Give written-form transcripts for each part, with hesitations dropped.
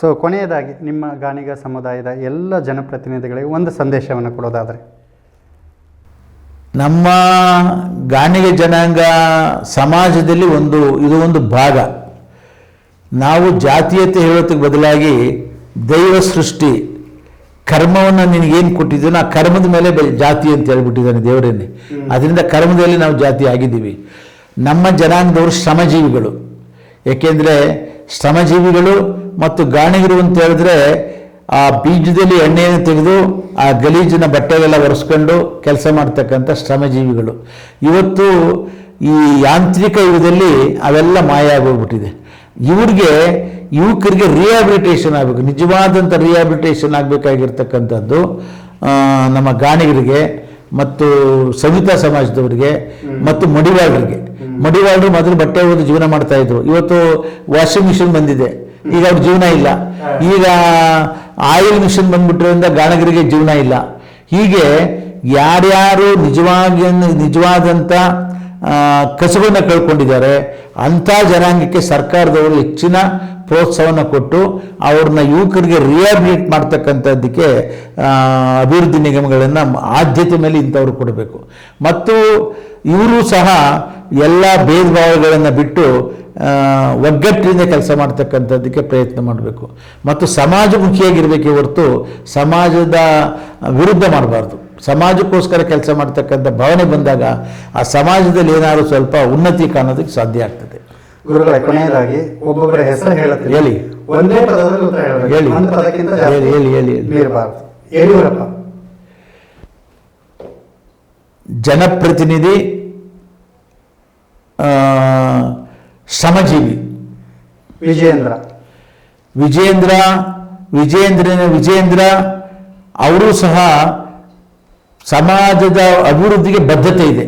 So ಕೊನೆಯದಾಗಿ ನಿಮ್ಮ ಗಾಣಿಗ ಸಮುದಾಯದ ಎಲ್ಲ ಜನಪ್ರತಿನಿಧಿಗಳಿಗೆ ಒಂದು ಸಂದೇಶವನ್ನು ಕೊಡೋದಾದರೆ? ನಮ್ಮ ಗಾಣಿಗ ಜನಾಂಗ ಸಮಾಜದಲ್ಲಿ ಇದು ಒಂದು ಭಾಗ. ನಾವು ಜಾತೀಯತೆ ಹೇಳೋದಕ್ಕೆ ಬದಲಾಗಿ ದೈವ ಸೃಷ್ಟಿ ಕರ್ಮವನ್ನು ನಿನಗೇನು ಕೊಟ್ಟಿದ್ದೀನೋ ಆ ಕರ್ಮದ ಮೇಲೆ ಜಾತಿ ಅಂತ ಹೇಳ್ಬಿಟ್ಟಿದ್ದಾನೆ ದೇವರೇನೆ. ಅದರಿಂದ ಕರ್ಮದಲ್ಲಿ ನಾವು ಜಾತಿ ಆಗಿದ್ದೀವಿ. ನಮ್ಮ ಜನಾಂಗದವರು ಶ್ರಮಜೀವಿಗಳು. ಏಕೆಂದರೆ ಶ್ರಮಜೀವಿಗಳು ಮತ್ತು ಗಾಣಿಗರು ಅಂತ ಹೇಳಿದ್ರೆ ಆ ಬೀಜದಲ್ಲಿ ಎಣ್ಣೆಯನ್ನು ತೆಗೆದು ಆ ಗಲೀಜಿನ ಬಟ್ಟೆಗೆಲ್ಲ ಒರೆಸ್ಕೊಂಡು ಕೆಲಸ ಮಾಡ್ತಕ್ಕಂಥ ಶ್ರಮಜೀವಿಗಳು. ಇವತ್ತು ಈ ಯಾಂತ್ರಿಕ ಯುಗದಲ್ಲಿ ಅವೆಲ್ಲ ಮಾಯ ಆಗೋಗ್ಬಿಟ್ಟಿದೆ. ಯುವಕರಿಗೆ ರಿಹ್ಯಾಬಿಲಿಟೇಷನ್ ಆಗಬೇಕು, ನಿಜವಾದಂಥ ರಿಹ್ಯಾಬಿಲಿಟೇಷನ್ ಆಗಬೇಕಾಗಿರ್ತಕ್ಕಂಥದ್ದು ನಮ್ಮ ಗಾಣಿಗರಿಗೆ ಮತ್ತು ಸವಿತಾ ಸಮಾಜದವರಿಗೆ ಮತ್ತು ಮಡಿವಾಳರು ಮೊದಲು ಬಟ್ಟೆ ಹೋಗಿ ಜೀವನ ಮಾಡ್ತಾ ಇದ್ರು. ಇವತ್ತು ವಾಷಿಂಗ್ ಮಿಷಿನ್ ಬಂದಿದೆ, ಈಗ ಅವ್ರ ಜೀವನ ಇಲ್ಲ. ಈಗ ಆಯಿಲ್ ಮಿಷಿನ್ ಬಂದ್ಬಿಟ್ರಿಂದ ಗಾಣಿಗರಿಗೆ ಜೀವನ ಇಲ್ಲ. ಹೀಗೆ ಯಾರ್ಯಾರು ನಿಜವಾದಂಥ ಕಸುಬನ್ನು ಕಳ್ಕೊಂಡಿದ್ದಾರೆ ಅಂಥ ಜನಾಂಗಕ್ಕೆ ಸರ್ಕಾರದವರು ಹೆಚ್ಚಿನ ಪ್ರೋತ್ಸಾಹವನ್ನು ಕೊಟ್ಟು ಅವ್ರನ್ನ ಯುವಕರಿಗೆ ರಿಹ್ಯಾಬಿಲಿಟೇಟ್ ಮಾಡ್ತಕ್ಕಂಥದ್ದಕ್ಕೆ ಅಭಿವೃದ್ಧಿ ನಿಗಮಗಳನ್ನು ಆದ್ಯತೆ ಮೇಲೆ ಇಂಥವ್ರು ಕೊಡಬೇಕು. ಮತ್ತು ಇವರು ಸಹ ಎಲ್ಲ ಭೇದ ಭಾವಗಳನ್ನು ಬಿಟ್ಟು ಒಗ್ಗಟ್ಟಿನಿಂದ ಕೆಲಸ ಮಾಡ್ತಕ್ಕಂಥದ್ದಕ್ಕೆ ಪ್ರಯತ್ನ ಮಾಡಬೇಕು. ಮತ್ತು ಸಮಾಜಮುಖಿಯಾಗಿರಬೇಕೇ ಹೊರತು ಸಮಾಜದ ವಿರುದ್ಧ ಮಾಡಬಾರ್ದು. ಸಮಾಜಕ್ಕೋಸ್ಕರ ಕೆಲಸ ಮಾಡ್ತಕ್ಕಂಥ ಭಾವನೆ ಬಂದಾಗ ಆ ಸಮಾಜದಲ್ಲಿ ಏನಾದರೂ ಸ್ವಲ್ಪ ಉನ್ನತಿ ಕಾಣೋದಕ್ಕೆ ಸಾಧ್ಯ ಆಗ್ತದೆ. ಗುರುಗಳೇ, ಕೊನೆಯದಾಗಿ ಒಬ್ಬೊಬ್ಬರ ಹೆಸರು ಹೇಳುತ್ತೆ, ಹೇಳಿ. ಒಂದೇ ಪದದಲ್ಲಿ ಉತ್ತರ ಹೇಳಬೇಕು. ಹೇಳಿ. ಒಂದು ಪದಕ್ಕಿಂತ ಜಾಸ್ತಿ ಹೇಳಿ. ಮೀರಬಾರದು. ಯಡಿಯೂರಪ್ಪ. ಜನಪ್ರತಿನಿಧಿ, ಶ್ರಮಜೀವಿ. ವಿಜೇಂದ್ರ ಅವರು ಸಹ ಸಮಾಜದ ಅಭಿವೃದ್ಧಿಗೆ ಬದ್ಧತೆ ಇದೆ.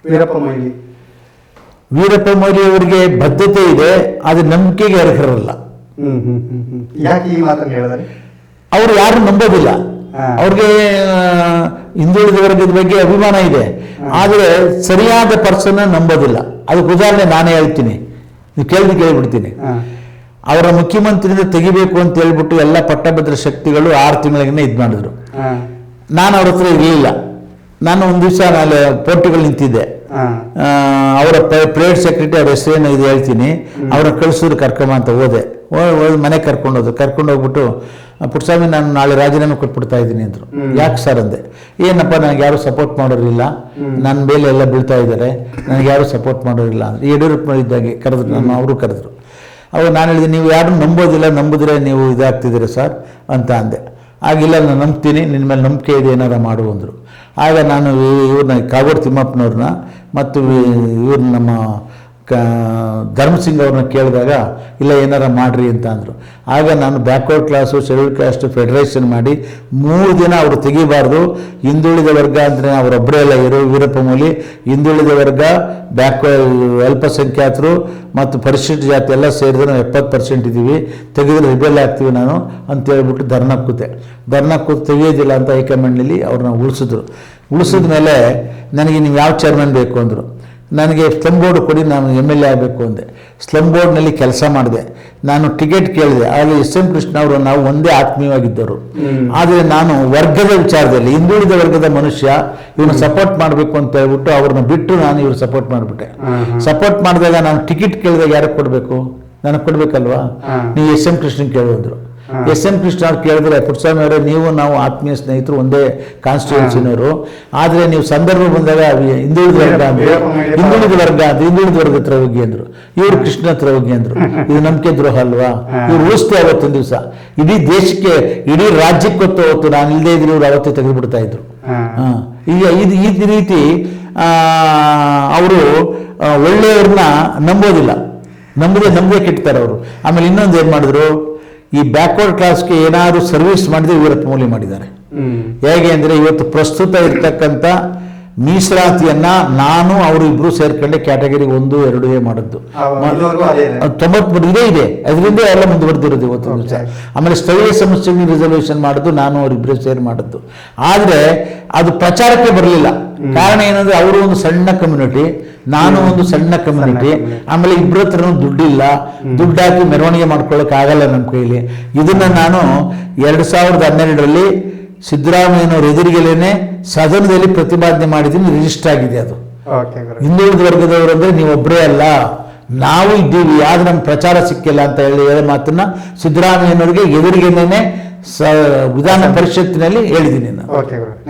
ವೀರಪ್ಪ ಮೊಯ್ಲಿ ಅವರಿಗೆ ಬದ್ಧತೆ ಇದೆ, ಆದರೆ ನಂಬಿಕೆಗೆ ಅರ್ಹರಲ್ಲ. ಯಾಕೆ ಈ ಮಾತನ್ನು ಹೇಳಿದರೆ? ಅವರು ಯಾರು ನಂಬೋದಿಲ್ಲ. ಅವ್ರಿಗೆ ಹಿಂದುಳಿದ ವರ್ಗದ ಬಗ್ಗೆ ಅಭಿಮಾನ ಇದೆ, ಆದರೆ ಸರಿಯಾದ ಪರ್ಸನ್ ನಂಬೋದಿಲ್ಲ. ಅದಕ್ಕೆ ಉದಾಹರಣೆ ನಾನೇ ಹೇಳ್ತೀನಿ, ನೀವು ಕೇಳ್ಬಿಡ್ತೀನಿ. ಅವರ ಮುಖ್ಯಮಂತ್ರಿಯಿಂದ ತೆಗಿಬೇಕು ಅಂತ ಹೇಳ್ಬಿಟ್ಟು ಎಲ್ಲ ಪಟ್ಟಭದ್ರ ಶಕ್ತಿಗಳು 6 ತಿಂಗಳಿಗೆ ಇದು ಮಾಡಿದ್ರು. ನಾನು ಅವ್ರ ಹತ್ರ ಇರಲಿಲ್ಲ. ನಾನು ಒಂದು ದಿವಸ ಅಲ್ಲಿ ಪೋರ್ಟುಗಲ್ ನಿಂತಿದ್ದೆ. ಅವರ ಪ್ರೈವೇಟ್ ಸೆಕ್ರೆಟರಿ ಅವ್ರ ಹೆಸರೇನು ಇದು ಹೇಳ್ತೀನಿ, ಅವ್ರನ್ನ ಕಳಿಸಿದ್ರು ಕರ್ಕೊಂಬ ಅಂತ ಹೋದೆ. ಮನೆಗೆ ಕರ್ಕೊಂಡು ಹೋಗ್ಬಿಟ್ಟು, ಪುಟ್ಟಸ್ವಾಮಿ ನಾನು ನಾಳೆ ರಾಜೀನಾಮೆ ಕೊಟ್ಬಿಡ್ತಾ ಇದ್ದೀನಿ ಅಂದರು. ಯಾಕೆ ಸರ್ ಅಂದೆ. ಏನಪ್ಪ, ನನಗೆ ಯಾರು ಸಪೋರ್ಟ್ ಮಾಡೋರಿಲ್ಲ, ನನ್ನ ಮೇಲೆ ಎಲ್ಲ ಬೀಳ್ತಾ ಇದ್ದಾರೆ, ನನಗೆ ಯಾರು ಸಪೋರ್ಟ್ ಮಾಡೋರಿಲ್ಲ ಅಂದ್ರೆ ಯಡಿಯೂರಪ್ಪ ಇದ್ದಾಗೆ ಕರೆದ್ರು. ಅವರು ಕರೆದ್ರು. ಅವಾಗ ನಾನು ಹೇಳಿದೆ, ನೀವು ಯಾರು ನಂಬಿದ್ರೆ ನೀವು ಇದಾಗ್ತಿದ್ದೀರ ಸರ್ ಅಂತ ಅಂದೆ. ಆಗಿಲ್ಲ, ನಾನು ನಂಬ್ತೀನಿ, ನಿನ್ನ ಮೇಲೆ ನಂಬಿಕೆ ಇದೆ, ಏನಾರ ಮಾಡು ಅಂದರು. ಆಗ ನಾನು ಇವ್ರನ್ನ ಕಾಗೋಡು ತಿಮ್ಮಪ್ಪನವ್ರನ್ನ ಮತ್ತು ಇವ್ರನ್ನ ನಮ್ಮ ಧರ್ಮಸಿಂಗ್ ಅವ್ರನ್ನ ಕೇಳಿದಾಗ ಇಲ್ಲ ಏನಾರ ಮಾಡ್ರಿ ಅಂತ ಅಂದರು. ಆಗ ನಾನು backward class schedule caste federation ಮಾಡಿ 3 ದಿನ ಅವರು ತೆಗಿಬಾರ್ದು, ಹಿಂದುಳಿದ ವರ್ಗ ಅಂದರೆ ಅವರೊಬ್ಬರೇ ಎಲ್ಲ ವೀರಪ್ಪ ಮೊಯ್ಲಿ, ಹಿಂದುಳಿದ ವರ್ಗ, ಅಲ್ಪಸಂಖ್ಯಾತರು ಮತ್ತು ಪರಿಶಿಷ್ಟ ಜಾತಿ ಎಲ್ಲ ಸೇರಿದ್ರೆ ನಾವು 70% ಇದ್ದೀವಿ, ತೆಗೆದ್ರೆ ರಿಬೆಲ್ ಆಗ್ತೀವಿ ನಾನು ಅಂತ ಹೇಳ್ಬಿಟ್ಟು ಧರ್ನಾ ಕೂತು ತೆಗೆಯೋದಿಲ್ಲ ಅಂತ ಹೈಕಮಾಂಡ್ನಲ್ಲಿ ಅವ್ರನ್ನ ಉಳಿಸಿದ ಮೇಲೆ ನನಗೆ ನೀವು ಯಾವ ಚೇರ್ಮನ್ ಬೇಕು ಅಂದರು. ನನಗೆ ಸ್ಲಮ್ ಬೋರ್ಡ್ ಕೊಡಿ, ನಾನು MLA ಆಗಬೇಕು ಅಂದೆ. ಸ್ಲಮ್ ಬೋರ್ಡ್ನಲ್ಲಿ ಕೆಲಸ ಮಾಡಿದೆ. ನಾನು ಟಿಕೆಟ್ ಕೇಳಿದೆ. ಆಗ SM ಕೃಷ್ಣ ಅವರು ನಾವು ಒಂದೇ ಆತ್ಮೀಯವಾಗಿದ್ದರು. ಆದರೆ ನಾನು ವರ್ಗದ ವಿಚಾರದಲ್ಲಿ ಹಿಂದುಳಿದ ವರ್ಗದ ಮನುಷ್ಯ ಇವನ್ನ ಸಪೋರ್ಟ್ ಮಾಡಬೇಕು ಅಂತ ಹೇಳ್ಬಿಟ್ಟು ಅವ್ರನ್ನ ಬಿಟ್ಟು ನಾನು ಇವ್ರು ಸಪೋರ್ಟ್ ಮಾಡಿಬಿಟ್ಟೆ. ಸಪೋರ್ಟ್ ಮಾಡಿದಾಗ ನಾನು ಟಿಕೆಟ್ ಕೇಳಿದಾಗ ಯಾರಿಗೆ ಕೊಡಬೇಕು? ನನಗೆ ಕೊಡಬೇಕಲ್ವಾ? ನೀವು SM ಕೃಷ್ಣನ್ ಕೇಳಿದ್ರು. SM ಕೃಷ್ಣ ಅವ್ರು ಕೇಳಿದ್ರೆ, ಪುಟ್ಟಸ್ವಾಮಿ ಅವರೇ, ನಾವು ಆತ್ಮೀಯ ಸ್ನೇಹಿತರು, ಒಂದೇ ಕಾನ್ಸ್ಟಿಟ್ಯೂನ್ಸಿನವರು, ಆದರೆ ನೀವು ಸಂದರ್ಭ ಬಂದಾಗ ಹಿಂದುಳಿದ ವರ್ಗದ ಹತ್ರ ಹೋಗಿ ಅಂದರು. ಇವರು ಕೃಷ್ಣ ಹತ್ರ ಹೋಗಿ ಅಂದರು. ಇದು ನಂಬಿಕೆ ದ್ರೋಹ ಅಲ್ವಾ? ಇವ್ರು ಉಳಿಸ್ತು ಅವತ್ತೊಂದು ದಿವಸ ಇಡೀ ದೇಶಕ್ಕೆ, ಇಡೀ ರಾಜ್ಯಕ್ಕೆ ಹೊತ್ತು ನಾನು ಇಲ್ಲದೇ ಇದ್ರೆ ಇವ್ರು ಅವತ್ತೇ ತೆಗೆದುಬಿಡ್ತಾ ಇದ್ರು. ಈಗ ಈ ರೀತಿ ಅವರು ಒಳ್ಳೆಯವ್ರನ್ನ ನಂಬೋದಿಲ್ಲ, ನಂಬದೇ ಕೆಡ್ತಾರೆ ಅವರು. ಆಮೇಲೆ ಇನ್ನೊಂದು ಏನು ಮಾಡಿದ್ರು, ಈ ಬ್ಯಾಕ್ವರ್ಡ್ ಕ್ಲಾಸ್ಗೆ ಏನಾದರೂ ಸರ್ವಿಸ್ ಮಾಡಿದ್ರೆ ವೀರಪ್ಪ ಮೊಯ್ಲಿ ಮಾಡಿದ್ದಾರೆ. ಹೇಗೆ ಅಂದರೆ, ಇವತ್ತು ಪ್ರಸ್ತುತ ಇರ್ತಕ್ಕಂಥ ಮೀಸಲಾತಿಯನ್ನ ನಾನು ಅವರು ಇಬ್ರು ಸೇರ್ಕೊಂಡೆ ಕ್ಯಾಟಗರಿ 1, 2 ಮಾಡಿದ್ದು. ಇದುವರೆಗೂ ಅದೇ ಇದೆ. 93 ಇದೇ ಇದೆ, ಅದರಿಂದ ಎಲ್ಲ ಮುಂದುವರೆದಿರೋದು ಇವತ್ತು ದಿವಸ. ಆಮೇಲೆ ಸ್ಥಳೀಯ ಸಮಸ್ಯೆಗೆ ರಿಸರ್ವೇಷನ್ ಮಾಡಿದ್ದು ನಾನು ಅವರಿಬ್ಬರೇ ಸೇರಿ ಮಾಡಿದ್ದು. ಆದರೆ ಅದು ಪ್ರಚಾರಕ್ಕೆ ಬರಲಿಲ್ಲ. ಕಾರಣ ಏನಂದ್ರೆ ಅವರು ಒಂದು ಸಣ್ಣ ಕಮ್ಯುನಿಟಿ, ನಾನು ಒಂದು ಸಣ್ಣ ಕಮ್ಯುನಿಟಿ. ಆಮೇಲೆ ಇಬ್ಬರ ಹತ್ರನೂ ದುಡ್ಡಿಲ್ಲ, ದುಡ್ಡು ಹಾಕಿ ಮೆರವಣಿಗೆ ಮಾಡ್ಕೊಳ್ಳೋಕೆ ಆಗಲ್ಲ ನಮ್ಮ ಕೈಲಿ. ಇದನ್ನ ನಾನು 2012ರಲ್ಲಿ ಸಿದ್ದರಾಮಯ್ಯನವ್ರ ಎದುರಿಗೆಲೇನೆ ಸದನದಲ್ಲಿ ಪ್ರತಿಪಾದನೆ ಮಾಡಿದ್ದೀನಿ, ರಿಜಿಸ್ಟರ್ ಆಗಿದೆ ಅದು. ಹಿಂದುಳಿದ ವರ್ಗದವರು ಅಂದ್ರೆ ನೀವೊಬ್ಬರೇ ಅಲ್ಲ, ನಾವು ಇದ್ದೀವಿ, ಆದ್ರೆ ನಮ್ಗೆ ಪ್ರಚಾರ ಸಿಕ್ಕಿಲ್ಲ ಅಂತ ಹೇಳೋ ಮಾತನ್ನ ಸಿದ್ದರಾಮಯ್ಯನವ್ರಿಗೆ ಎದುರಿಗೆನೇ ವಿಧಾನ ಪರಿಷತ್ತಿನಲ್ಲಿ ಹೇಳಿದ್ದೀನಿ ನಾನು.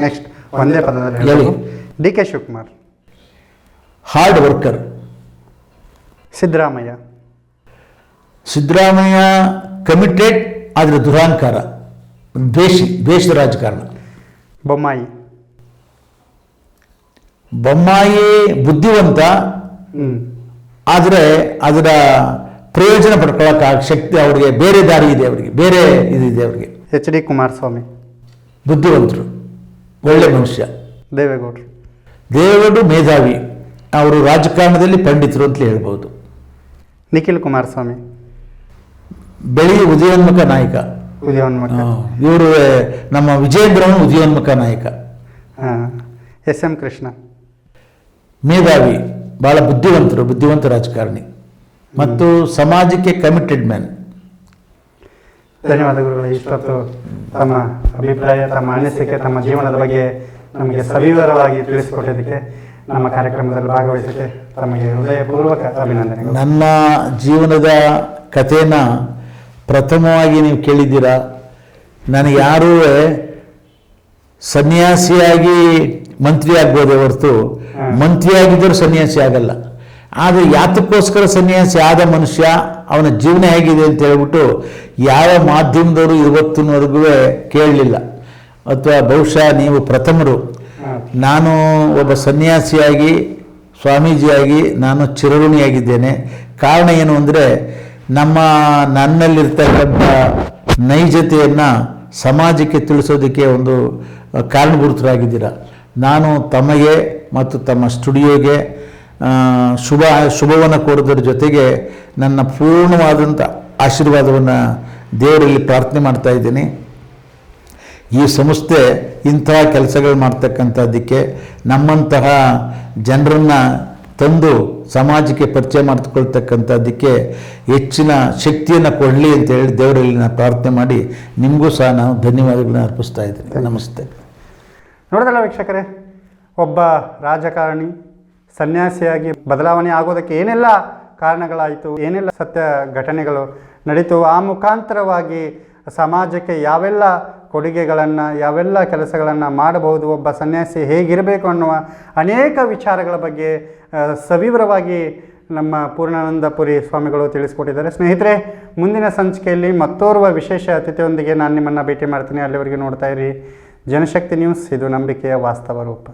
ನೆಕ್ಸ್ಟ್ ಒಂದೇ ಪದದಲ್ಲಿ ಹೇಳಿ. D K. Shivakumar hard worker. Siddaramaiah committed ಆದರೆ ದುರಾಂಕಾರ, ದ್ವೇಷದ ರಾಜಕಾರಣ. ಬೊಮ್ಮಾಯಿ ಬುದ್ಧಿವಂತ, ಆದರೆ ಅದರ ಪ್ರಯೋಜನ ಪಡ್ಕೊಳ್ಳೋಕೆ ಶಕ್ತಿ ಅವರಿಗೆ, ಬೇರೆ ದಾರಿ ಇದೆ ಅವರಿಗೆ, ಬೇರೆ ಇದಿದೆ ಅವರಿಗೆ. H.D. ಕುಮಾರಸ್ವಾಮಿ ಬುದ್ಧಿವಂತರು, ಒಳ್ಳೆ ಮನುಷ್ಯ. ದೇವೇಗೌಡರು ಮೇಧಾವಿ, ಅವರು ರಾಜಕಾರಣದಲ್ಲಿ ಪಂಡಿತರು ಅಂತ ಹೇಳ್ಬೋದು. ನಿಖಿಲ್ ಕುಮಾರಸ್ವಾಮಿ ಉದಯೋನ್ಮುಖ ನಾಯಕ. ಇವರು ನಮ್ಮ ವಿಜಯೇಂದ್ರನು ಉದಯೋನ್ಮುಖ ನಾಯಕ. S.M. ಕೃಷ್ಣ ಮೇಧಾವಿ, ಬಹಳ ಬುದ್ಧಿವಂತ ರಾಜಕಾರಣಿ ಮತ್ತು ಸಮಾಜಕ್ಕೆ ಕಮಿಟೆಡ್ ಮ್ಯಾನ್. ಧನ್ಯವಾದಗಳು. ಇಷ್ಟೊತ್ತು ತಮ್ಮ ಅಭಿಪ್ರಾಯ, ತಮ್ಮ ಅನಿಸಿಕೆ, ತಮ್ಮ ಜೀವನದ ಬಗ್ಗೆ ನಮಗೆ ಸವಿವರವಾಗಿ ತಿಳಿಸಿಕೊಟ್ಟಿದ್ದಕ್ಕೆ, ನಮ್ಮ ಕಾರ್ಯಕ್ರಮದಲ್ಲಿ ಭಾಗವಹಿಸಕ್ಕೆ ತಮಗೆ ಹೃದಯಪೂರ್ವಕ ಅಭಿನಂದನೆಗಳು. ನನ್ನ ಜೀವನದ ಕಥೆನ ಪ್ರಥಮವಾಗಿ ನೀವು ಕೇಳಿದ್ದೀರಾ. ನನಗೆ ಯಾರೂ ಸನ್ಯಾಸಿಯಾಗಿ ಮಂತ್ರಿ ಆಗ್ಬೋದೇ ಹೊರತು ಮಂತ್ರಿಯಾಗಿದ್ದರೂ ಸನ್ಯಾಸಿ ಆಗಲ್ಲ. ಆದರೆ ಯಾತಕ್ಕೋಸ್ಕರ ಸನ್ಯಾಸಿ ಆದ ಮನುಷ್ಯ, ಅವನ ಜೀವನ ಹೇಗಿದೆ ಅಂತ ಹೇಳ್ಬಿಟ್ಟು ಯಾವ ಮಾಧ್ಯಮದವರು ಇವತ್ತಿನವರೆಗೂ ಕೇಳಲಿಲ್ಲ. ಅಥವಾ ಬಹುಶಃ ನೀವು ಪ್ರಥಮರು. ನಾನು ಒಬ್ಬ ಸನ್ಯಾಸಿಯಾಗಿ, ಸ್ವಾಮೀಜಿಯಾಗಿ ನಾನು ಚಿರಋಣಿಯಾಗಿದ್ದೇನೆ. ಕಾರಣ ಏನು ಅಂದರೆ ನನ್ನಲ್ಲಿರ್ತಕ್ಕಂಥ ನೈಜತೆಯನ್ನು ಸಮಾಜಕ್ಕೆ ತಿಳಿಸೋದಕ್ಕೆ ಒಂದು ಕಾರಣಭೂತರಾಗಿದ್ದೀರ. ನಾನು ತಮಗೆ ಮತ್ತು ತಮ್ಮ ಸ್ಟುಡಿಯೋಗೆ ಶುಭವನ್ನು ಕೋರೋದ್ರ ಜೊತೆಗೆ ನನ್ನ ಪೂರ್ಣವಾದಂಥ ಆಶೀರ್ವಾದವನ್ನು ದೇವರಲ್ಲಿ ಪ್ರಾರ್ಥನೆ ಮಾಡ್ತಾ ಇದ್ದೀನಿ. ಈ ಸಂಸ್ಥೆ ಇಂತಹ ಕೆಲಸಗಳು ಮಾಡ್ತಕ್ಕಂಥದ್ದಕ್ಕೆ, ನಮ್ಮಂತಹ ಜನರನ್ನು ತಂದು ಸಮಾಜಕ್ಕೆ ಪರಿಚಯ ಮಾಡಿಕೊಳ್ತಕ್ಕಂಥದ್ದಕ್ಕೆ ಹೆಚ್ಚಿನ ಶಕ್ತಿಯನ್ನು ಕೊಡಲಿ ಅಂತ ಹೇಳಿ ದೇವರಲ್ಲಿ ನಾನು ಪ್ರಾರ್ಥನೆ ಮಾಡಿ ನಿಮಗೂ ಸಹ ನಾನು ಧನ್ಯವಾದಗಳನ್ನ ಅರ್ಪಿಸ್ತಾ ಇದ್ದೀನಿ. ನಮಸ್ತೆ. ನೋಡಿದಲ್ಲ ವೀಕ್ಷಕರೇ, ಒಬ್ಬ ರಾಜಕಾರಣಿ ಸನ್ಯಾಸಿಯಾಗಿ ಬದಲಾವಣೆ ಆಗೋದಕ್ಕೆ ಏನೆಲ್ಲ ಕಾರಣಗಳಾಯಿತು, ಏನೆಲ್ಲ ಸತ್ಯ ಘಟನೆಗಳು ನಡೀತು, ಆ ಮುಖಾಂತರವಾಗಿ ಸಮಾಜಕ್ಕೆ ಯಾವೆಲ್ಲ ಕೊಡುಗೆಗಳನ್ನು, ಯಾವೆಲ್ಲ ಕೆಲಸಗಳನ್ನು ಮಾಡಬಹುದು, ಒಬ್ಬ ಸನ್ಯಾಸಿ ಹೇಗಿರಬೇಕು ಅನ್ನುವ ಅನೇಕ ವಿಚಾರಗಳ ಬಗ್ಗೆ ಸವಿವರವಾಗಿ ನಮ್ಮ ಪೂರ್ಣಾನಂದಪುರಿ ಸ್ವಾಮಿಗಳು ತಿಳಿಸ್ಕೊಟ್ಟಿದ್ದಾರೆ. ಸ್ನೇಹಿತರೆ, ಮುಂದಿನ ಸಂಚಿಕೆಯಲ್ಲಿ ಮತ್ತೋರ್ವ ವಿಶೇಷ ಅತಿಥಿಯೊಂದಿಗೆ ನಾನು ನಿಮ್ಮನ್ನು ಭೇಟಿ ಮಾಡ್ತೀನಿ. ಅಲ್ಲಿವರೆಗೆ ನೋಡ್ತಾ ಇರಿ ಜನಶಕ್ತಿ ನ್ಯೂಸ್. ಇದು ನಂಬಿಕೆಯ ವಾಸ್ತವ ರೂಪ.